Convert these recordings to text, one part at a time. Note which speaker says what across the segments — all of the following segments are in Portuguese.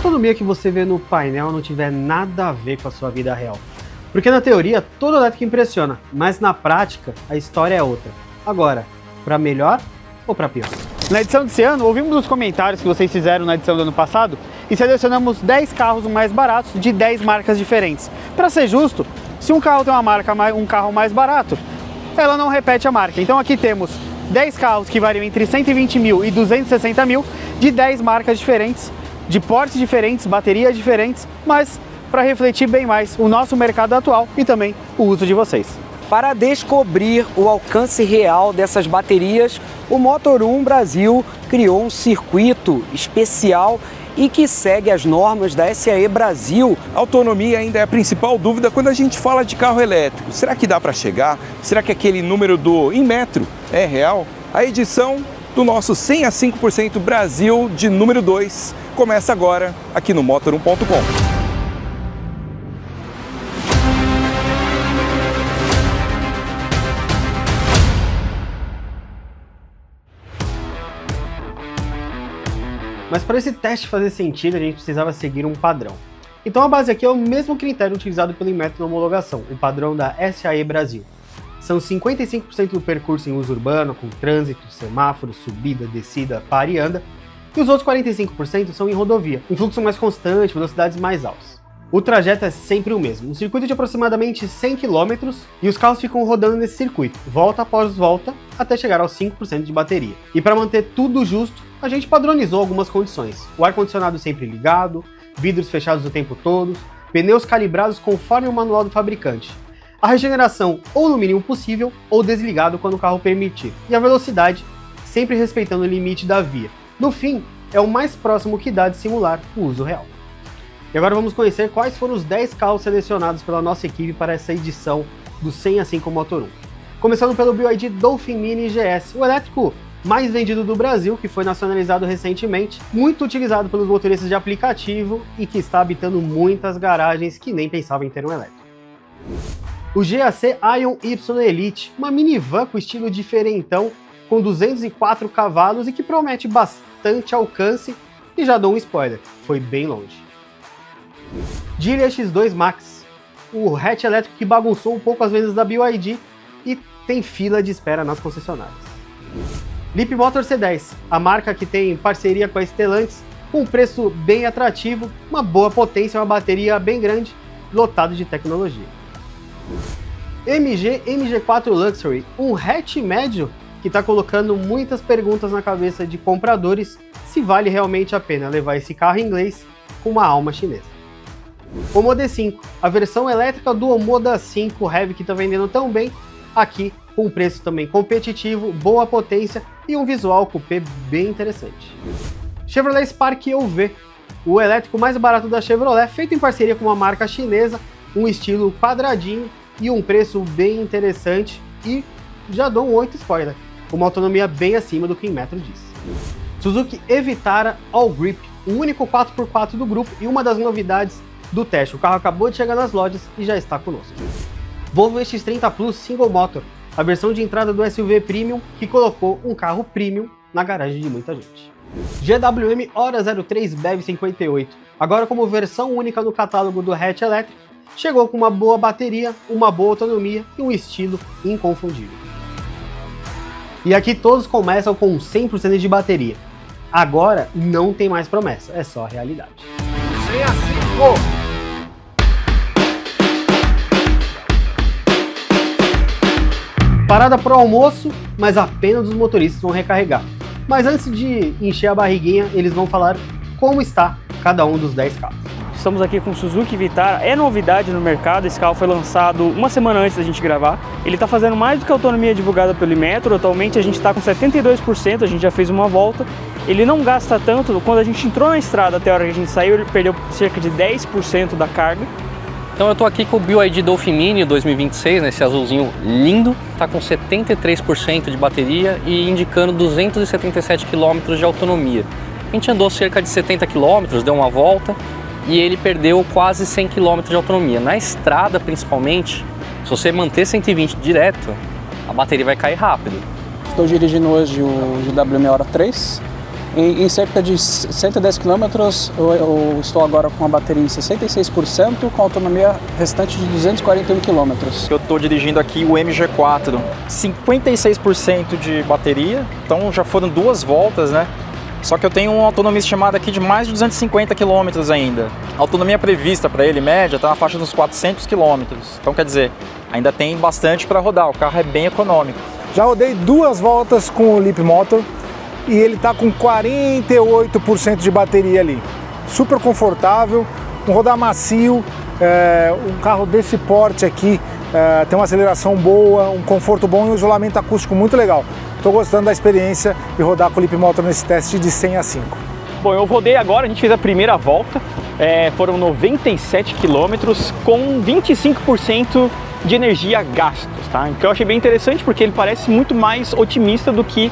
Speaker 1: autonomia que você vê no painel não tiver nada a ver com a sua vida real. Porque na teoria, todo elétrico impressiona, mas na prática, a história é outra. Agora, para melhor ou para pior? Na edição desse ano, ouvimos os comentários que vocês fizeram na edição do ano passado e selecionamos 10 carros mais baratos de 10 marcas diferentes. Para ser justo, se um carro tem um carro mais barato, ela não repete a marca. Então aqui temos 10 carros que variam entre 120 mil e 260 mil, de 10 marcas diferentes, de portes diferentes, baterias diferentes, mas para refletir bem mais o nosso mercado atual e também o uso de vocês.
Speaker 2: Para descobrir o alcance real dessas baterias, o Motor1 Brasil criou um circuito especial e que segue as normas da SAE Brasil.
Speaker 3: A autonomia ainda é a principal dúvida quando a gente fala de carro elétrico. Será que dá para chegar? Será que aquele número do Inmetro é real? A edição do nosso 100 a 5% Brasil de número 2 começa agora aqui no Motor1.com.
Speaker 1: Mas para esse teste fazer sentido, a gente precisava seguir um padrão. Então a base aqui é o mesmo critério utilizado pelo Inmetro na homologação, o padrão da SAE Brasil. São 55% do percurso em uso urbano, com trânsito, semáforo, subida, descida, para e anda, e os outros 45% são em rodovia, um fluxo mais constante, velocidades mais altas. O trajeto é sempre o mesmo, um circuito de aproximadamente 100 km e os carros ficam rodando nesse circuito, volta após volta, até chegar aos 5% de bateria. E para manter tudo justo, a gente padronizou algumas condições. O ar-condicionado sempre ligado, vidros fechados o tempo todo, pneus calibrados conforme o manual do fabricante. A regeneração ou no mínimo possível, ou desligado quando o carro permitir. E a velocidade, sempre respeitando o limite da via. No fim, é o mais próximo que dá de simular o uso real. E agora vamos conhecer quais foram os 10 carros selecionados pela nossa equipe para essa edição do 100 a 5 Motor1. Começando pelo BYD Dolphin Mini GS, o elétrico mais vendido do Brasil, que foi nacionalizado recentemente, muito utilizado pelos motoristas de aplicativo e que está habitando muitas garagens que nem pensavam em ter um elétrico. O GAC Aion Y Elite, uma minivan com estilo diferentão, com 204 cavalos e que promete bastante alcance, e já dou um spoiler, foi bem longe. Gilia X2 Max, o hatch elétrico que bagunçou um pouco as vendas da BYD e tem fila de espera nas concessionárias. Leapmotor C10, a marca que tem parceria com a Stellantis, com um preço bem atrativo, uma boa potência, uma bateria bem grande, lotado de tecnologia. MG MG4 Luxury, um hatch médio que está colocando muitas perguntas na cabeça de compradores se vale realmente a pena levar esse carro inglês com uma alma chinesa. O Omoda 5, a versão elétrica do Omoda 5 Heavy que está vendendo tão bem, aqui com um preço também competitivo, boa potência e um visual coupé bem interessante. Chevrolet Spark EUV, o elétrico mais barato da Chevrolet, feito em parceria com uma marca chinesa, um estilo quadradinho e um preço bem interessante e já dou um 8 spoiler, uma autonomia bem acima do que o Inmetro diz. Suzuki Evitara All Grip, o único 4x4 do grupo e uma das novidades do teste. O carro acabou de chegar nas lojas e já está conosco. Volvo X30 Plus Single Motor, a versão de entrada do SUV Premium que colocou um carro premium na garagem de muita gente. GWM Hora 03 BEV 58, agora como versão única no catálogo do hatch elétrico, chegou com uma boa bateria, uma boa autonomia e um estilo inconfundível. E aqui todos começam com 100% de bateria. Agora não tem mais promessa, é só a realidade.
Speaker 4: 100 a 5!
Speaker 1: Parada pro almoço, mas apenas os motoristas vão recarregar. Mas antes de encher a barriguinha, eles vão falar como está cada um dos 10 carros.
Speaker 5: Estamos aqui com o Suzuki Vitara, é novidade no mercado, esse carro foi lançado uma semana antes da gente gravar. Ele está fazendo mais do que a autonomia divulgada pelo Inmetro, atualmente a gente está com 72%, a gente já fez uma volta. Ele não gasta tanto, quando a gente entrou na estrada até a hora que a gente saiu, ele perdeu cerca de 10% da carga.
Speaker 6: Então eu estou aqui com o BYD Dolphin Mini 2026, nesse azulzinho lindo, está com 73% de bateria e indicando 277 km de autonomia. A gente andou cerca de 70 km, deu uma volta e ele perdeu quase 100 km de autonomia. Na estrada, principalmente, se você manter 120 direto, a bateria vai cair rápido.
Speaker 7: Estou dirigindo hoje o GWM Hora 3, Em cerca de 110 km, eu estou agora com a bateria em 66%, com autonomia restante de 241 km.
Speaker 8: Eu estou dirigindo aqui o MG4, 56% de bateria, então já foram 2 voltas, né? Só que eu tenho uma autonomia estimada aqui de mais de 250 km ainda. A autonomia prevista para ele, média, está na faixa dos 400 km. Então, quer dizer, ainda tem bastante para rodar, o carro é bem econômico.
Speaker 9: Já rodei 2 voltas com o Leapmotor e ele está com 48% de bateria ali. Super confortável, um rodar macio, um carro desse porte aqui tem uma aceleração boa, um conforto bom e um isolamento acústico muito legal. Estou gostando da experiência de rodar com o Leapmotor nesse teste de 100 a 5.
Speaker 5: Bom, eu rodei agora, a gente fez a primeira volta, foram 97 quilômetros com 25% de energia gastos, tá? Então eu achei bem interessante porque ele parece muito mais otimista do que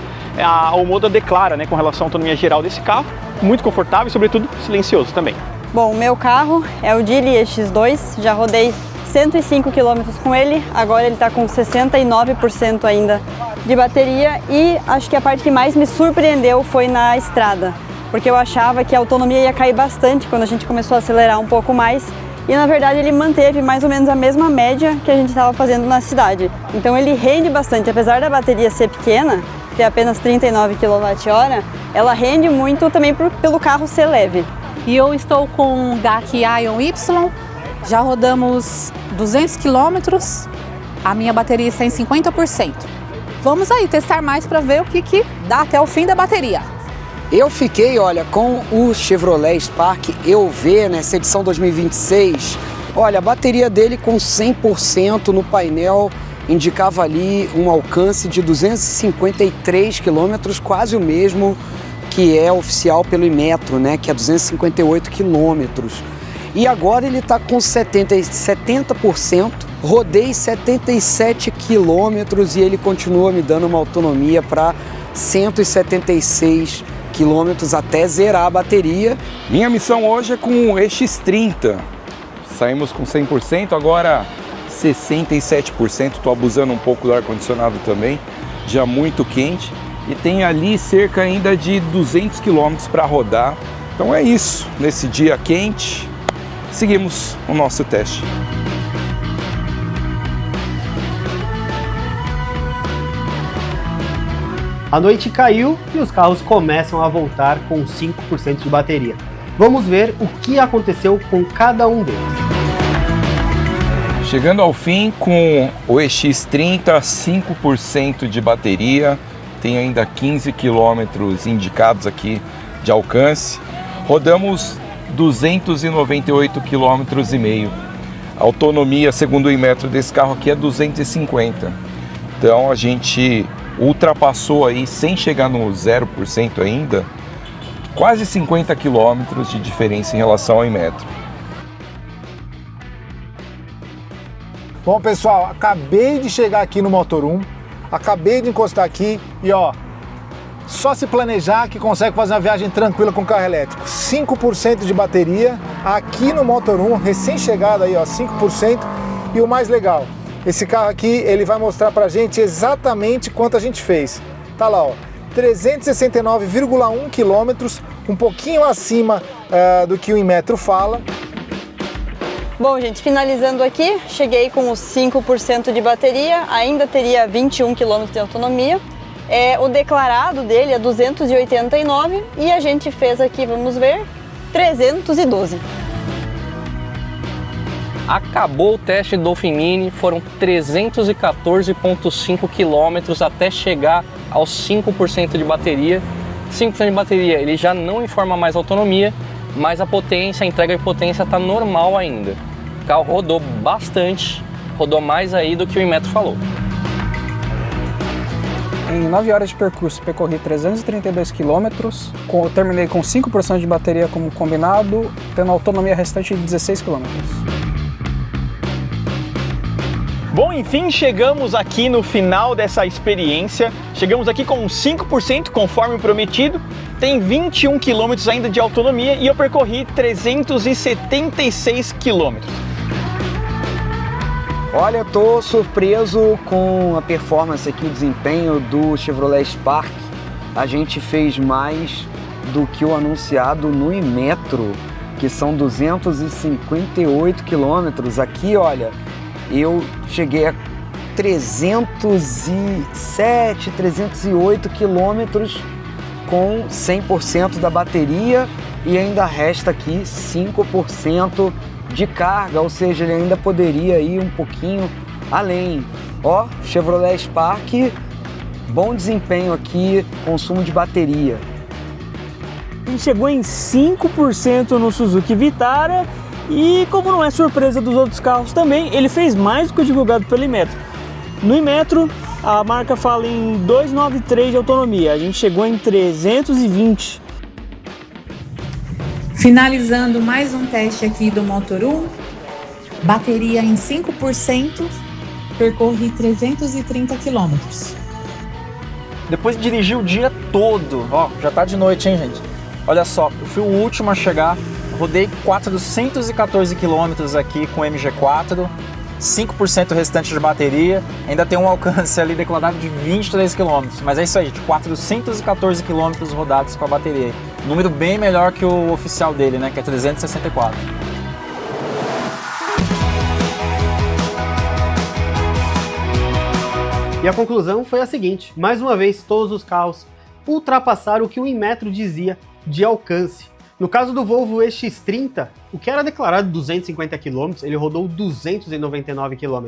Speaker 5: o Moda declara, né, com relação à autonomia geral desse carro. Muito confortável e, sobretudo, silencioso também.
Speaker 10: Bom, o meu carro é o Geely EX2, já rodei 105 km com ele, agora ele está com 69% ainda de bateria e acho que a parte que mais me surpreendeu foi na estrada, porque eu achava que a autonomia ia cair bastante quando a gente começou a acelerar um pouco mais e na verdade ele manteve mais ou menos a mesma média que a gente estava fazendo na cidade. Então ele rende bastante, apesar da bateria ser pequena, ter apenas 39 kWh, ela rende muito também pelo carro ser leve.
Speaker 11: E eu estou com um GAC Ion Y, já rodamos 200 km, a minha bateria está em 50%. Vamos aí testar mais para ver o que dá até o fim da bateria.
Speaker 2: Eu fiquei, olha, com o Chevrolet Spark EUV nessa edição 2026. Olha, a bateria dele com 100% no painel indicava ali um alcance de 253 km, quase o mesmo que é oficial pelo Inmetro, né, que é 258 km. E agora ele está com 70%, rodei 77 km e ele continua me dando uma autonomia para 176 km até zerar a bateria.
Speaker 3: Minha missão hoje é com o EX30. Saímos com 100%, agora 67%. Estou abusando um pouco do ar-condicionado também, já muito quente. E tem ali cerca ainda de 200 km para rodar. Então é isso, nesse dia quente, seguimos o nosso teste.
Speaker 1: A noite caiu e os carros começam a voltar com 5% de bateria. Vamos ver o que aconteceu com cada um deles.
Speaker 3: Chegando ao fim com o EX30, 5% de bateria, tem ainda 15 km indicados aqui de alcance. Rodamos 298,5 km. A autonomia, segundo o Inmetro desse carro aqui, é 250. Então a gente ultrapassou aí, sem chegar no 0% ainda, quase 50 km de diferença em relação ao Inmetro.
Speaker 9: Bom, pessoal, acabei de chegar aqui no Motor1, acabei de encostar aqui e ó, só se planejar que consegue fazer uma viagem tranquila com carro elétrico. 5% de bateria aqui no Motor1, recém-chegado aí, ó, 5%. E o mais legal, esse carro aqui, ele vai mostrar pra gente exatamente quanto a gente fez. Tá lá, ó, 369,1 km, um pouquinho acima do que o Inmetro fala.
Speaker 10: Bom, gente, finalizando aqui, cheguei com os 5% de bateria, ainda teria 21 km de autonomia. O declarado dele é 289 e a gente fez aqui, vamos ver, 312.
Speaker 6: Acabou o teste do Dolphin Mini, foram 314,5 km até chegar aos 5% de bateria. 5% de bateria, ele já não informa mais autonomia, mas a potência, a entrega de potência está normal ainda. O carro rodou bastante, rodou mais aí do que o Inmetro falou.
Speaker 7: Em 9 horas de percurso, percorri 332 km, terminei com 5% de bateria como combinado, tendo autonomia restante de 16 km.
Speaker 5: Bom, enfim, chegamos aqui no final dessa experiência. Chegamos aqui com 5%, conforme prometido. Tem 21 km ainda de autonomia e eu percorri 376 km.
Speaker 2: Olha, eu tô surpreso com a performance aqui, o desempenho do Chevrolet Spark. A gente fez mais do que o anunciado no Inmetro, que são 258 quilômetros. Aqui, olha, eu cheguei a 307, 308 quilômetros com 100% da bateria e ainda resta aqui 5% de carga, ou seja, ele ainda poderia ir um pouquinho além. Ó, Chevrolet Spark, bom desempenho aqui, consumo de bateria.
Speaker 5: Ele chegou em 5% no Suzuki Vitara e, como não é surpresa dos outros carros também, ele fez mais do que o divulgado pelo Inmetro. No Inmetro, a marca fala em 293 de autonomia, a gente chegou em 320.
Speaker 11: Finalizando mais um teste aqui do Motor1, bateria em 5%, percorri 330 quilômetros.
Speaker 8: Depois de dirigir o dia todo, ó, já tá de noite, hein, gente? Olha só, eu fui o último a chegar, rodei 414 quilômetros aqui com o MG4, 5% restante de bateria, ainda tem um alcance ali declarado de 23 km, mas é isso aí, gente, 414 km rodados com a bateria. Número bem melhor que o oficial dele, né, que é 364.
Speaker 1: E a conclusão foi a seguinte: mais uma vez todos os carros ultrapassaram o que o Inmetro dizia de alcance. No caso do Volvo EX30, o que era declarado 250 km, ele rodou 299 km.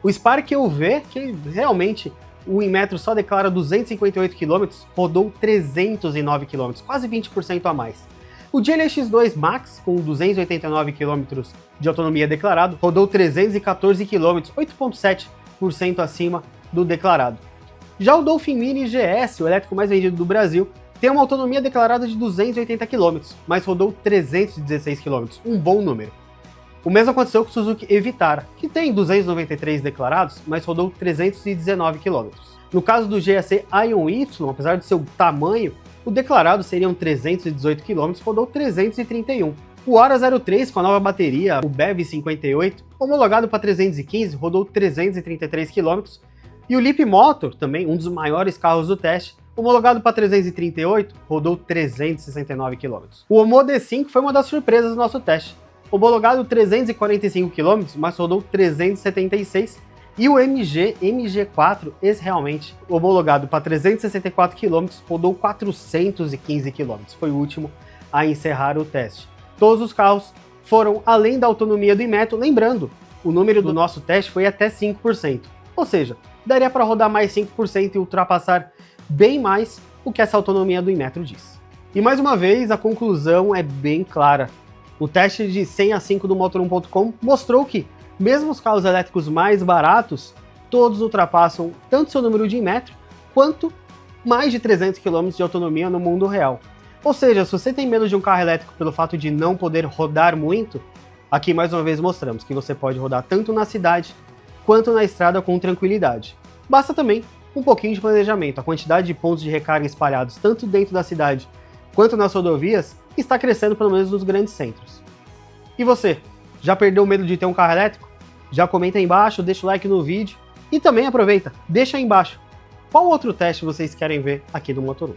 Speaker 1: O Spark UV, que realmente o Inmetro só declara 258 km, rodou 309 km, quase 20% a mais. O Geely X2 Max, com 289 km de autonomia declarado, rodou 314 km, 8,7% acima do declarado. Já o Dolphin Mini GS, o elétrico mais vendido do Brasil, tem uma autonomia declarada de 280 km, mas rodou 316 km, um bom número. O mesmo aconteceu com o Suzuki Evitara, que tem 293 declarados, mas rodou 319 km. No caso do GAC Aion Y, apesar de seu tamanho, o declarado seriam 318 km, rodou 331. O Ora 03 com a nova bateria, o BEV58, homologado para 315, rodou 333 km. E o Leap Motor, também um dos maiores carros do teste, homologado para 338, rodou 369 km. O Homo D5 foi uma das surpresas do nosso teste. Homologado 345 km, mas rodou 376. E o MG4, esse realmente, homologado para 364 km, rodou 415 km. Foi o último a encerrar o teste. Todos os carros foram além da autonomia do Inmetro, lembrando, o número do nosso teste foi até 5%. Ou seja, daria para rodar mais 5% e ultrapassar bem mais o que essa autonomia do Inmetro diz. E mais uma vez, a conclusão é bem clara. O teste de 100 a 5 do Motor1.com mostrou que, mesmo os carros elétricos mais baratos, todos ultrapassam tanto seu número de Inmetro, quanto mais de 300 km de autonomia no mundo real. Ou seja, se você tem medo de um carro elétrico pelo fato de não poder rodar muito, aqui mais uma vez mostramos que você pode rodar tanto na cidade, quanto na estrada com tranquilidade. Basta também um pouquinho de planejamento. A quantidade de pontos de recarga espalhados tanto dentro da cidade quanto nas rodovias está crescendo pelo menos nos grandes centros. E você, já perdeu o medo de ter um carro elétrico? Já comenta aí embaixo, deixa o like no vídeo e também aproveita, deixa aí embaixo qual outro teste vocês querem ver aqui do Motor1.